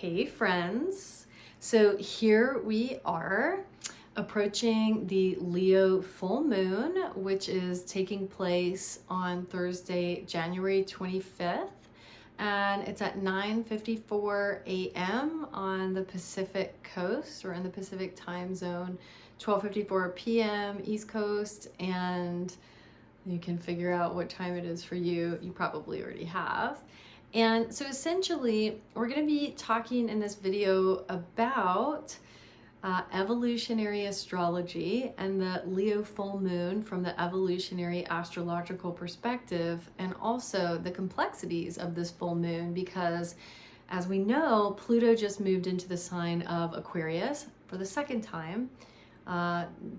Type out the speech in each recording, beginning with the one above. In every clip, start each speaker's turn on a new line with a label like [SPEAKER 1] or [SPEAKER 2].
[SPEAKER 1] Hey friends, so here we are approaching the Leo full moon, which is taking place on Thursday, January 25th, and it's at 9:54 a.m. on the Pacific coast, or in the Pacific time zone, 12:54 p.m. East Coast, and you can figure out what time it is for you. You probably already have. And so essentially, we're going to be talking in this video about evolutionary astrology and the Leo full moon from the evolutionary astrological perspective, and also the complexities of this full moon, because as we know, Pluto just moved into the sign of Aquarius for the second time.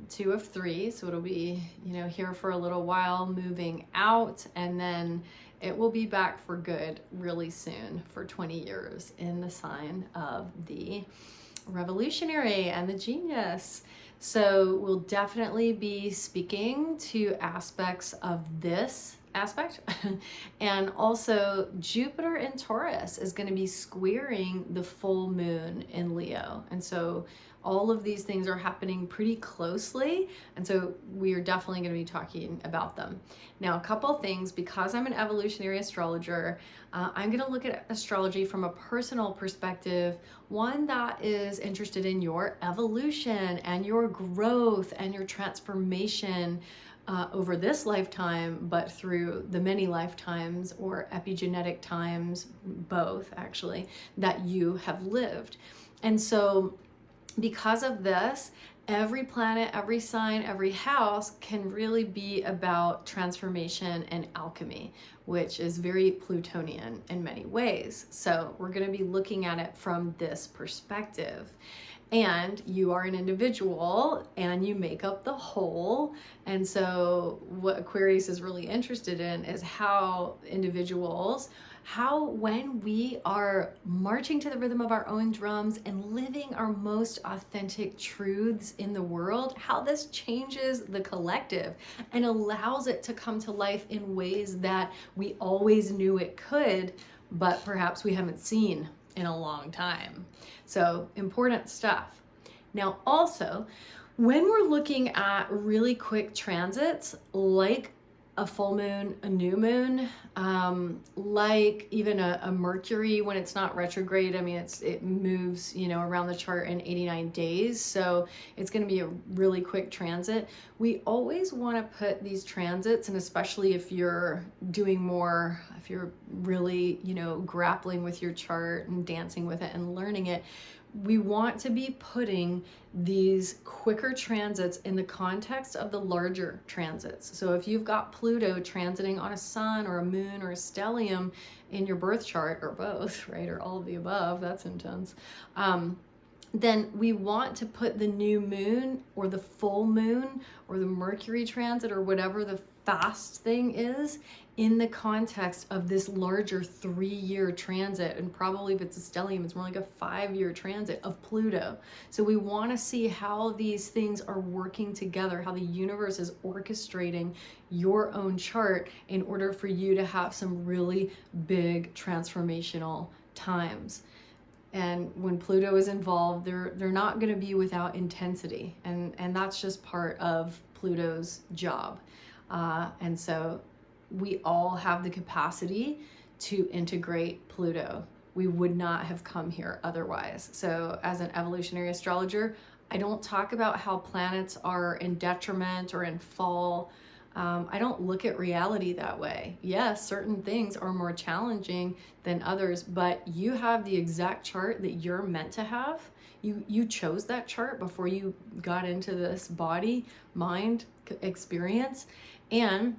[SPEAKER 1] 2 of 3, so it'll be, here for a little while, moving out, and then it will be back for good really soon for 20 years in the sign of the revolutionary and the genius. So we'll definitely be speaking to aspects of this aspect and also Jupiter in Taurus is going to be squaring the full moon in Leo, and so all of these things are happening pretty closely, and so we are definitely going to be talking about them. Now, a couple things, because I'm an evolutionary astrologer, I'm going to look at astrology from a personal perspective, one that is interested in your evolution and your growth and your transformation over this lifetime, but through the many lifetimes or epigenetic times, both actually, that you have lived. And so because of this, every planet, every sign, every house can really be about transformation and alchemy, which is very Plutonian in many ways. So we're going to be looking at it from this perspective. And you are an individual and you make up the whole. And so what Aquarius is really interested in is how individuals, when we are marching to the rhythm of our own drums and living our most authentic truths in the world, how this changes the collective and allows it to come to life in ways that we always knew it could, but perhaps we haven't seen in a long time. So important stuff. Now also, when we're looking at really quick transits like a full moon, a new moon, like even a Mercury when it's not retrograde, I mean, it moves, around the chart in 89 days. So it's going to be a really quick transit. We always want to put these transits, and especially if you're doing more, if you're really, grappling with your chart and dancing with it and learning it, we want to be putting these quicker transits in the context of the larger transits. So if you've got Pluto transiting on a sun or a moon or a stellium in your birth chart, or both, right, or all of the above, that's intense, then we want to put the new moon or the full moon or the Mercury transit or whatever the fast thing is in the context of this larger 3-year transit. And probably if it's a stellium, it's more like a 5-year transit of Pluto. So we want to see how these things are working together, how the universe is orchestrating your own chart in order for you to have some really big transformational times. And when Pluto is involved, they're not going to be without intensity, and that's just part of Pluto's job. And so we all have the capacity to integrate Pluto. We would not have come here otherwise. So as an evolutionary astrologer, I don't talk about how planets are in detriment or in fall. I don't look at reality that way. Yes, certain things are more challenging than others, but you have the exact chart that you're meant to have. You chose that chart before you got into this body, mind experience, and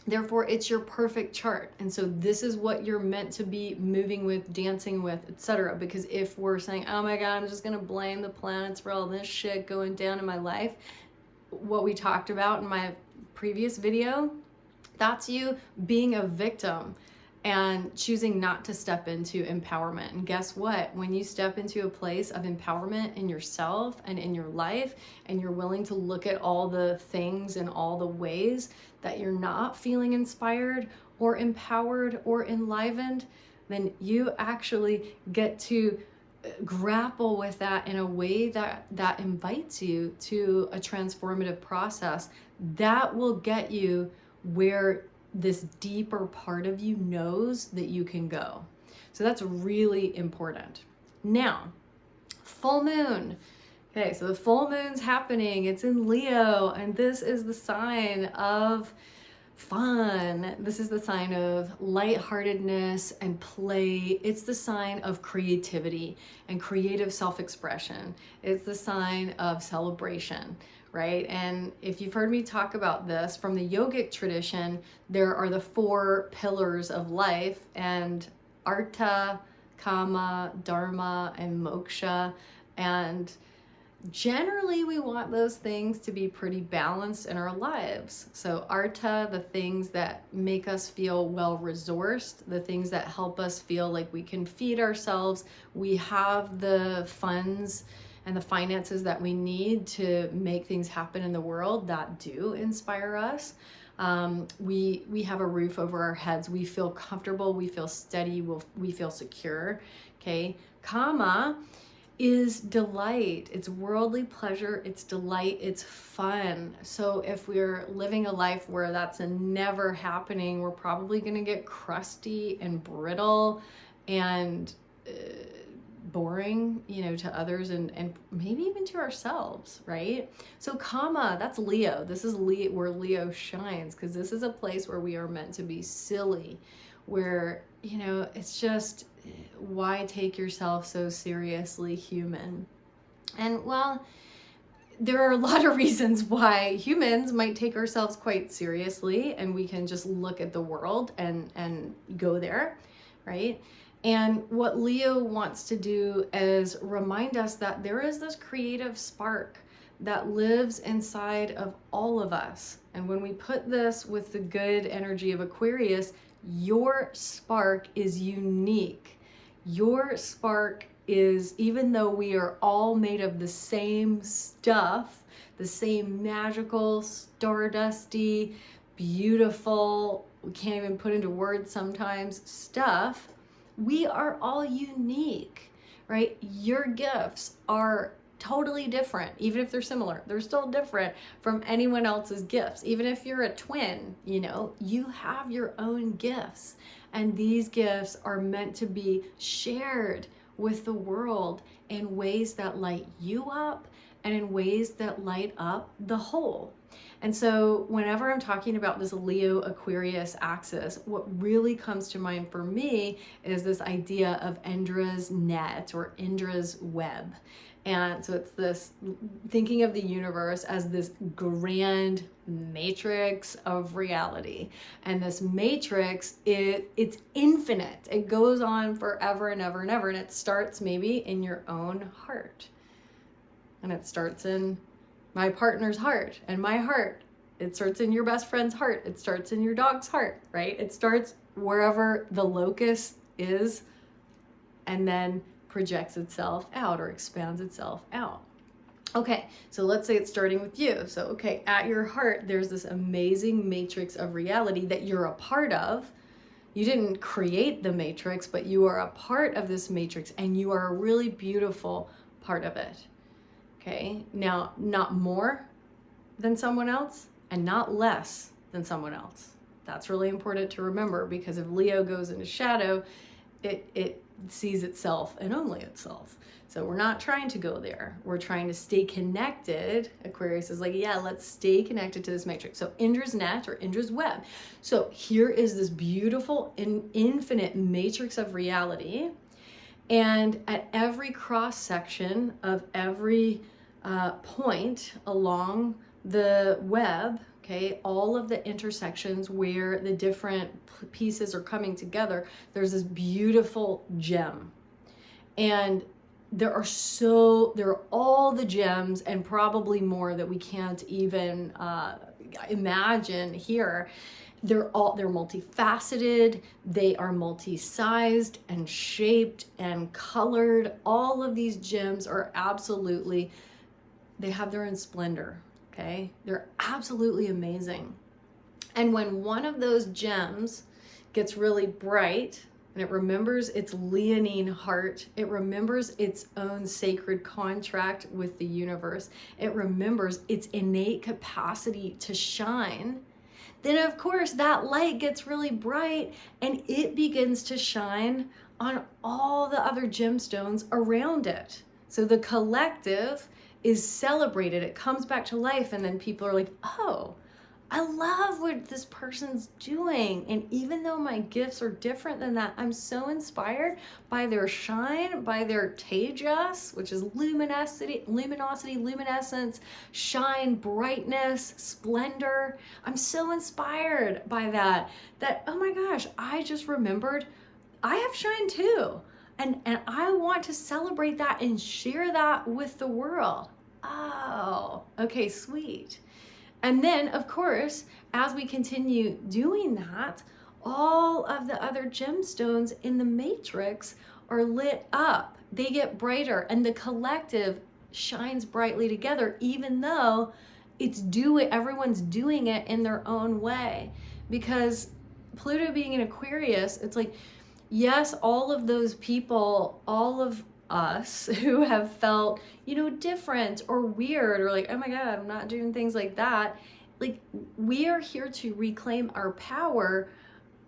[SPEAKER 1] therefore it's your perfect chart. And so this is what you're meant to be moving with, dancing with, etc. Because if we're saying, oh my God, I'm just going to blame the planets for all this shit going down in my life, what we talked about in my previous video, that's you being a victim and choosing not to step into empowerment. And guess what? When you step into a place of empowerment in yourself and in your life, and you're willing to look at all the things and all the ways that you're not feeling inspired or empowered or enlivened, then you actually get to grapple with that in a way that invites you to a transformative process that will get you where this deeper part of you knows that you can go. So that's really important. Now, full moon. Okay, so the full moon's happening. It's in Leo, and this is the sign of fun. This is the sign of lightheartedness and play. It's the sign of creativity and creative self-expression. It's the sign of celebration, right? And if you've heard me talk about this from the yogic tradition, there are the 4 pillars of life, and artha, kama, dharma, and moksha. And generally, we want those things to be pretty balanced in our lives. So artha, the things that make us feel well-resourced, the things that help us feel like we can feed ourselves, we have the funds and the finances that we need to make things happen in the world that do inspire us. We have a roof over our heads. We feel comfortable. We feel steady. We feel secure. Okay. Kama is delight. It's worldly pleasure. It's delight. It's fun. So if we're living a life where that's never happening, we're probably going to get crusty and brittle and boring, to others and maybe even to ourselves, right? So kama, that's Leo. This is Leo, where Leo shines, because this is a place where we are meant to be silly, where, it's just, why take yourself so seriously, human? And well, there are a lot of reasons why humans might take ourselves quite seriously, and we can just look at the world and go there, right? And what Leo wants to do is remind us that there is this creative spark that lives inside of all of us. And when we put this with the good energy of Aquarius, your spark is unique. Your spark is, even though we are all made of the same stuff, the same magical, stardusty, beautiful, we can't even put into words sometimes, stuff, we are all unique, right? Your gifts are totally different. Even if they're similar, they're still different from anyone else's gifts. Even if you're a twin, you have your own gifts. And these gifts are meant to be shared with the world in ways that light you up and in ways that light up the whole. And so whenever I'm talking about this Leo Aquarius axis, what really comes to mind for me is this idea of Indra's net or Indra's web. And so it's this thinking of the universe as this grand matrix of reality. And this matrix, it's infinite. It goes on forever and ever and ever. And it starts maybe in your own heart. And it starts in my partner's heart and my heart. It starts in your best friend's heart. It starts in your dog's heart, right? It starts wherever the locus is and then projects itself out or expands itself out. Okay, so let's say it's starting with you. So, okay, at your heart, there's this amazing matrix of reality that you're a part of. You didn't create the matrix, but you are a part of this matrix, and you are a really beautiful part of it. Okay, now, not more than someone else and not less than someone else. That's really important to remember, because if Leo goes into shadow, it sees itself and only itself. So we're not trying to go there. We're trying to stay connected. Aquarius is like, yeah, let's stay connected to this matrix. So Indra's net or Indra's web. So here is this beautiful infinite matrix of reality. And at every cross section of every point along the web, okay, all of the intersections where the different pieces are coming together, there's this beautiful gem. And there are all the gems and probably more that we can't even imagine here. They're multifaceted, they are multi-sized and shaped and colored. All of these gems are absolutely, they have their own splendor, okay? They're absolutely amazing. And when one of those gems gets really bright, and it remembers its leonine heart. It remembers its own sacred contract with the universe. It remembers its innate capacity to shine. Then of course that light gets really bright and it begins to shine on all the other gemstones around it. So the collective is celebrated. It comes back to life, and then people are like, oh, I love what this person's doing. And even though my gifts are different than that, I'm so inspired by their shine, by their tejas, which is luminosity, luminescence, shine, brightness, splendor. I'm so inspired by that, oh my gosh, I just remembered I have shine too. And I want to celebrate that and share that with the world. Oh, okay, sweet. And then, of course, as we continue doing that, all of the other gemstones in the matrix are lit up. They get brighter, and the collective shines brightly together, even though everyone's doing it in their own way. Because Pluto being in Aquarius, it's like, yes, all of those people, all of us who have felt, different or weird, or like, oh my God, I'm not doing things like that. Like, we are here to reclaim our power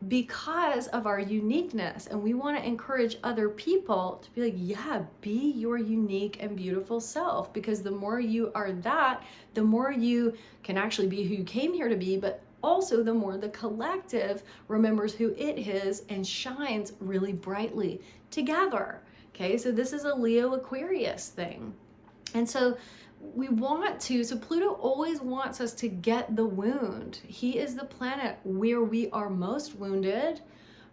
[SPEAKER 1] because of our uniqueness. And we want to encourage other people to be like, yeah, be your unique and beautiful self. Because the more you are that, the more you can actually be who you came here to be, but also the more the collective remembers who it is and shines really brightly together. Okay, so this is a Leo Aquarius thing. And so Pluto always wants us to get the wound. He is the planet where we are most wounded,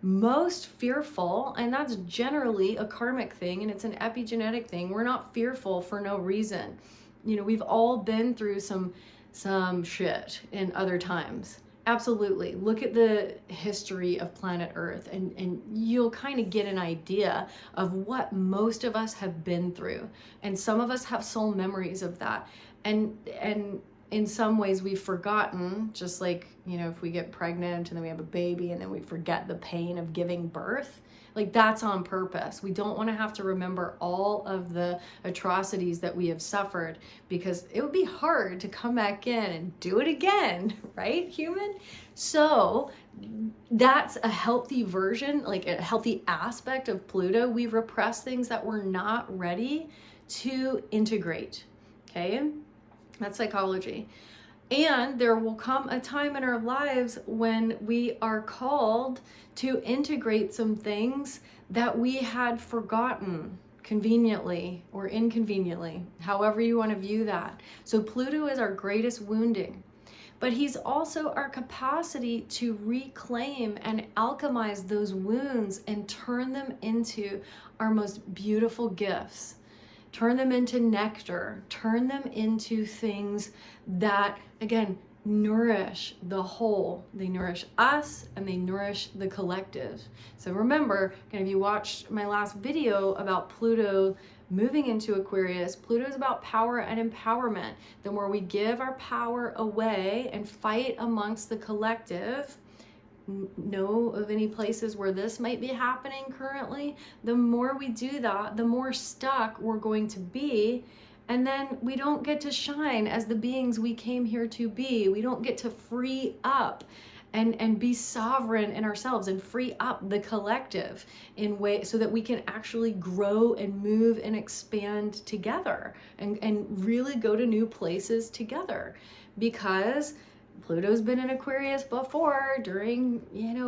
[SPEAKER 1] most fearful, and that's generally a karmic thing, and it's an epigenetic thing. We're not fearful for no reason. We've all been through some shit in other times. Absolutely. Look at the history of planet Earth, and you'll kind of get an idea of what most of us have been through. And some of us have soul memories of that. And in some ways we've forgotten, just like, if we get pregnant and then we have a baby and then we forget the pain of giving birth. Like, that's on purpose. We don't want to have to remember all of the atrocities that we have suffered, because it would be hard to come back in and do it again, right, human? So that's a healthy version, like a healthy aspect of Pluto. We repress things that we're not ready to integrate, okay? That's psychology. And there will come a time in our lives when we are called to integrate some things that we had forgotten, conveniently or inconveniently, however you want to view that. So Pluto is our greatest wounding, but he's also our capacity to reclaim and alchemize those wounds and turn them into our most beautiful gifts. Turn them into nectar, turn them into things that, again, nourish the whole. They nourish us and they nourish the collective. So remember, if you watched my last video about Pluto moving into Aquarius, Pluto is about power and empowerment. The more we give our power away and fight amongst the collective, know of any places where this might be happening currently, the more we do that, the more stuck we're going to be. And then we don't get to shine as the beings we came here to be. We don't get to free up and be sovereign in ourselves and free up the collective in way so that we can actually grow and move and expand together and really go to new places together. Because Pluto's been in Aquarius before during,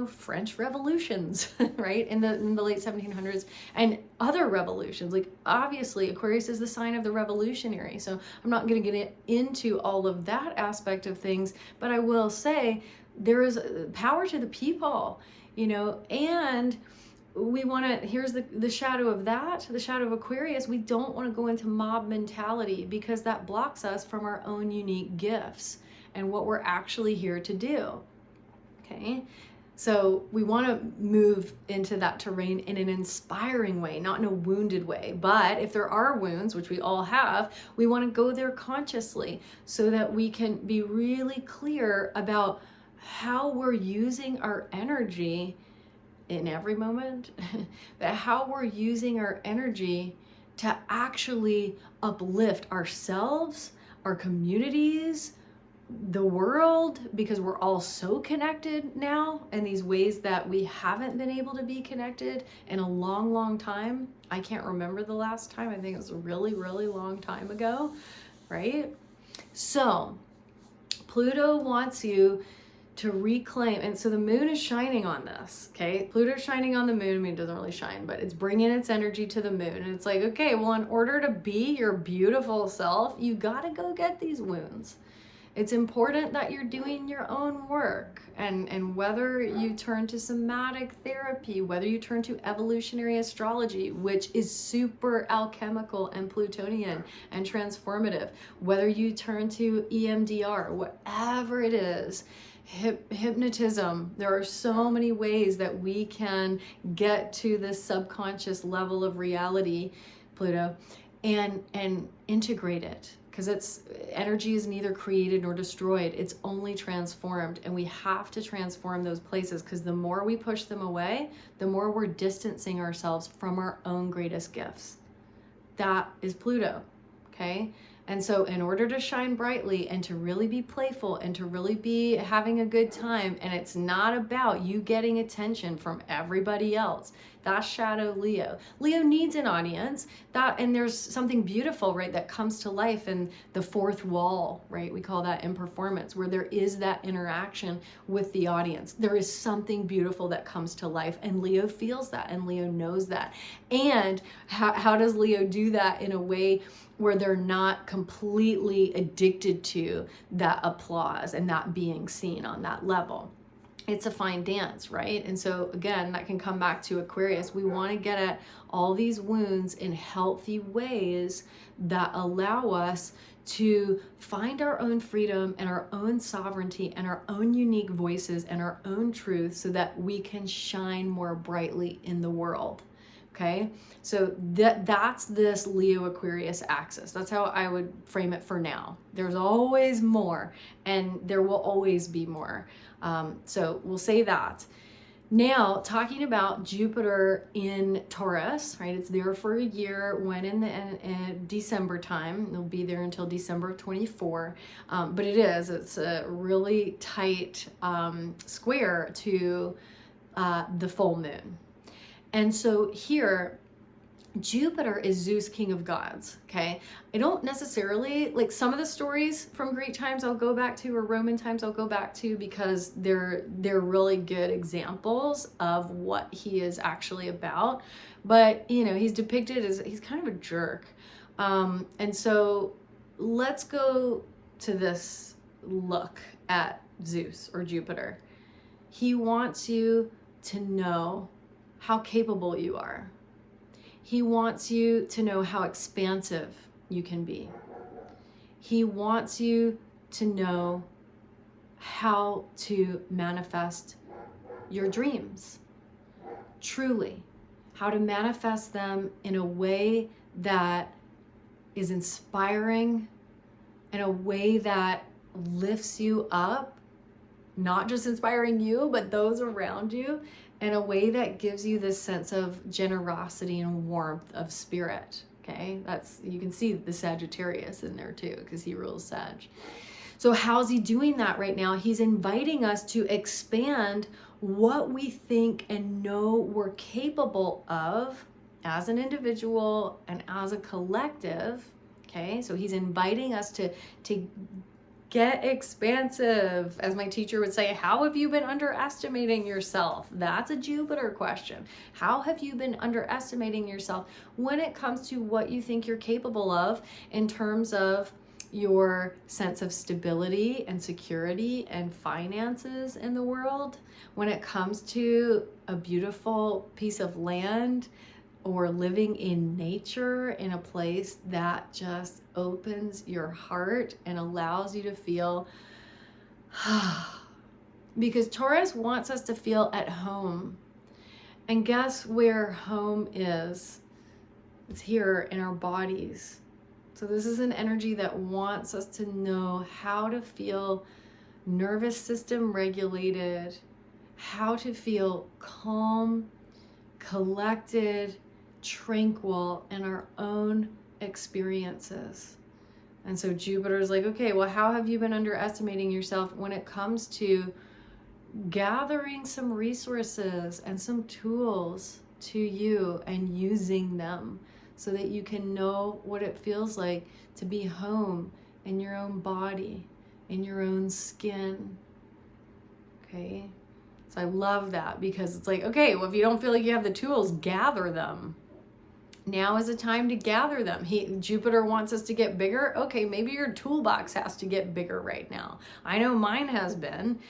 [SPEAKER 1] French revolutions, right? In the late 1700s and other revolutions. Like, obviously Aquarius is the sign of the revolutionary. So I'm not going to get into all of that aspect of things, but I will say there is power to the people, and we want to, here's the shadow of that, the shadow of Aquarius. We don't want to go into mob mentality, because that blocks us from our own unique gifts and what we're actually here to do, okay? So we want to move into that terrain in an inspiring way, not in a wounded way. But if there are wounds, which we all have, we want to go there consciously so that we can be really clear about how we're using our energy in every moment, but how we're using our energy to actually uplift ourselves, our communities, the world, because we're all so connected now in these ways that we haven't been able to be connected in a long, long time. I can't remember the last time. I think it was a really, really long time ago, right? So Pluto wants you to reclaim, and so the moon is shining on this, okay? Pluto's shining on the moon. I mean, it doesn't really shine, but it's bringing its energy to the moon. And it's like, okay, well, in order to be your beautiful self, you gotta go get these wounds. It's important that you're doing your own work, and whether you turn to somatic therapy, whether you turn to evolutionary astrology, which is super alchemical and Plutonian and transformative, whether you turn to EMDR, whatever it is, hypnotism, there are so many ways that we can get to this subconscious level of reality, Pluto, and integrate it. Because it's energy is neither created nor destroyed. It's only transformed. And we have to transform those places, because the more we push them away, the more we're distancing ourselves from our own greatest gifts. That is Pluto, okay? And so in order to shine brightly and to really be playful and to really be having a good time, and it's not about you getting attention from everybody else, that's shadow Leo. Leo needs an audience, and there's something beautiful, right, that comes to life in the fourth wall, right? We call that in performance, where there is that interaction with the audience. There is something beautiful that comes to life, and Leo feels that, and Leo knows that. And how does Leo do that in a way where they're not completely addicted to that applause and that being seen on that level? It's a fine dance, right? And so again, that can come back to Aquarius. We want to get at all these wounds in healthy ways that allow us to find our own freedom and our own sovereignty and our own unique voices and our own truth, so that we can shine more brightly in the world. Okay, so that's this Leo Aquarius axis. That's how I would frame it for now. There's always more, and there will always be more. So we'll say that. Now, talking about Jupiter in Taurus, right? It's there for a year. When in December time, it'll be there until December of 24. But it's a really tight square to the full moon. And so here, Jupiter is Zeus, king of gods, okay? I don't necessarily, like, some of the stories from Greek times I'll go back to, or Roman times I'll go back to, because they're really good examples of what he is actually about. But, you know, he's depicted as, he's kind of a jerk. And so let's go to this look at Zeus, or Jupiter. He wants you to know how capable you are. He wants you to know how expansive you can be. He wants you to know how to manifest your dreams, truly, how to manifest them in a way that is inspiring, in a way that lifts you up, not just inspiring you, but those around you, in a way that gives you this sense of generosity and warmth of spirit, okay? You can see the Sagittarius in there too, because he rules Sag. So how's he doing that right now? He's inviting us to expand what we think and know we're capable of as an individual and as a collective, okay? So he's inviting us to get expansive. As my teacher would say, how have you been underestimating yourself? That's a Jupiter question. How have you been underestimating yourself when it comes to what you think you're capable of in terms of your sense of stability and security and finances in the world? When it comes to a beautiful piece of land, or living in nature in a place that just opens your heart and allows you to feel, because Taurus wants us to feel at home. And guess where home is? It's here in our bodies. So this is an energy that wants us to know how to feel nervous system regulated, how to feel calm, collected, tranquil in our own experiences. And so Jupiter's like, okay, well, how have you been underestimating yourself when it comes to gathering some resources and some tools to you and using them so that you can know what it feels like to be home in your own body, in your own skin. Okay? So I love that, because it's like, okay, well, if you don't feel like you have the tools, gather them. Now is the time to gather them. Jupiter wants us to get bigger. Okay, maybe your toolbox has to get bigger right now. I know mine has been.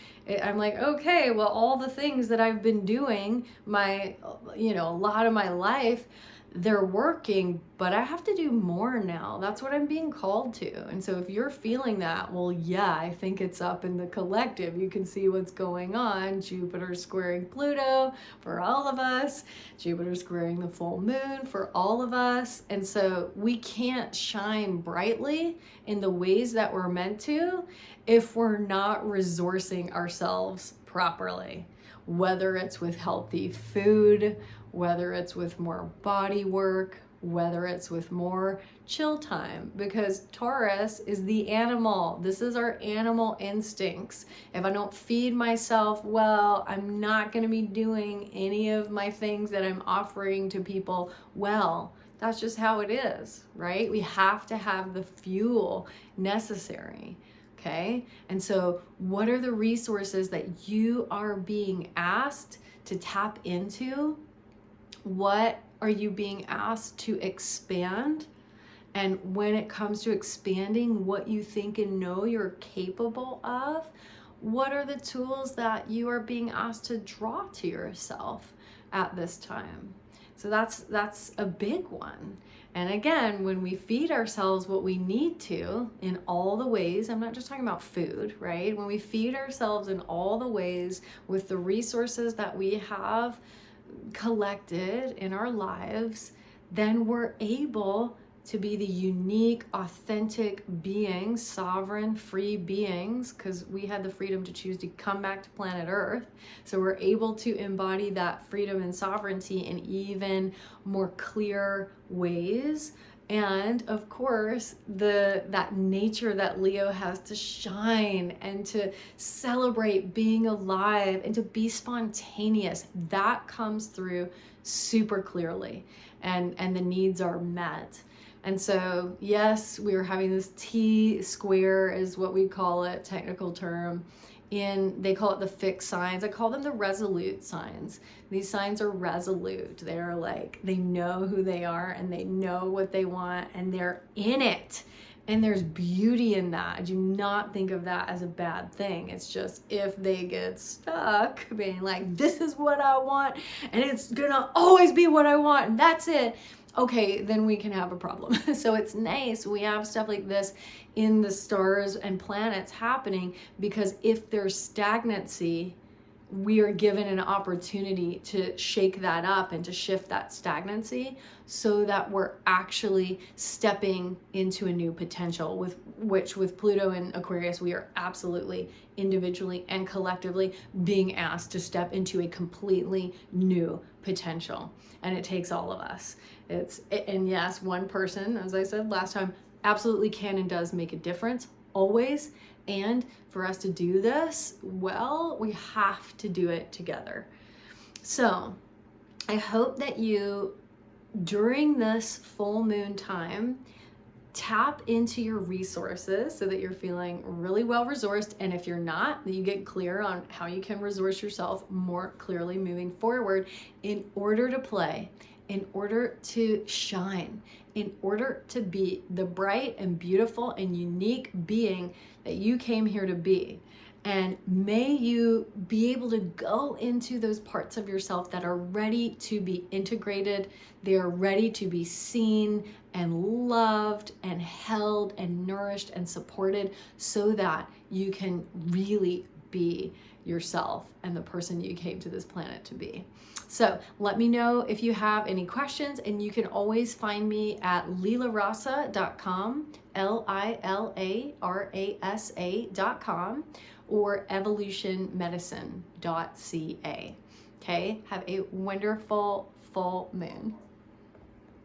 [SPEAKER 1] I'm like, okay, well, all the things that I've been doing a lot of my life, they're working, but I have to do more now. That's what I'm being called to. And so if you're feeling that, well, yeah, I think it's up in the collective. You can see what's going on. Jupiter squaring Pluto for all of us. Jupiter squaring the full moon for all of us. And so we can't shine brightly in the ways that we're meant to if we're not resourcing ourselves properly, whether it's with healthy food, whether it's with more body work, whether it's with more chill time, because Taurus is the animal. This is our animal instincts. If I don't feed myself well, I'm not going to be doing any of my things that I'm offering to people well. That's just how it is, right? We have to have the fuel necessary. Okay? And so what are the resources that you are being asked to tap into? What are you being asked to expand? And when it comes to expanding what you think and know you're capable of, what are the tools that you are being asked to draw to yourself at this time? So that's a big one. And again, when we feed ourselves what we need to in all the ways, I'm not just talking about food, right? When we feed ourselves in all the ways with the resources that we have collected in our lives, then we're able to be the unique, authentic beings, sovereign, free beings, because we had the freedom to choose to come back to planet Earth. So we're able to embody that freedom and sovereignty in even more clear ways. And of course, that nature that Leo has to shine and to celebrate being alive and to be spontaneous, that comes through super clearly, and the needs are met. And so, yes, we are having this T square is what we call it, technical term. They call it the fixed signs. I call them the resolute signs. These signs are resolute. They're like, they know who they are and they know what they want and they're in it. And there's beauty in that. Do not think of that as a bad thing. It's just if they get stuck being like, this is what I want and it's gonna always be what I want and that's it, okay, then we can have a problem. So it's nice we have stuff like this in the stars and planets happening, because if there's stagnancy, we are given an opportunity to shake that up and to shift that stagnancy so that we're actually stepping into a new potential, with Pluto and Aquarius, we are absolutely individually and collectively being asked to step into a completely new potential. And it takes all of us. And yes, one person, as I said last time, absolutely can and does make a difference, always. And for us to do this well, we have to do it together. So I hope that you, during this full moon time, tap into your resources so that you're feeling really well resourced. And if you're not, that you get clear on how you can resource yourself more clearly moving forward in order to play, in order to shine, in order to be the bright and beautiful and unique being that you came here to be. And may you be able to go into those parts of yourself that are ready to be integrated. They are ready to be seen and loved and held and nourished and supported so that you can really be yourself and the person you came to this planet to be. So let me know if you have any questions, and you can always find me at lilarasa.com, lilarasa.com, or evolutionmedicine.ca. Okay, have a wonderful full moon.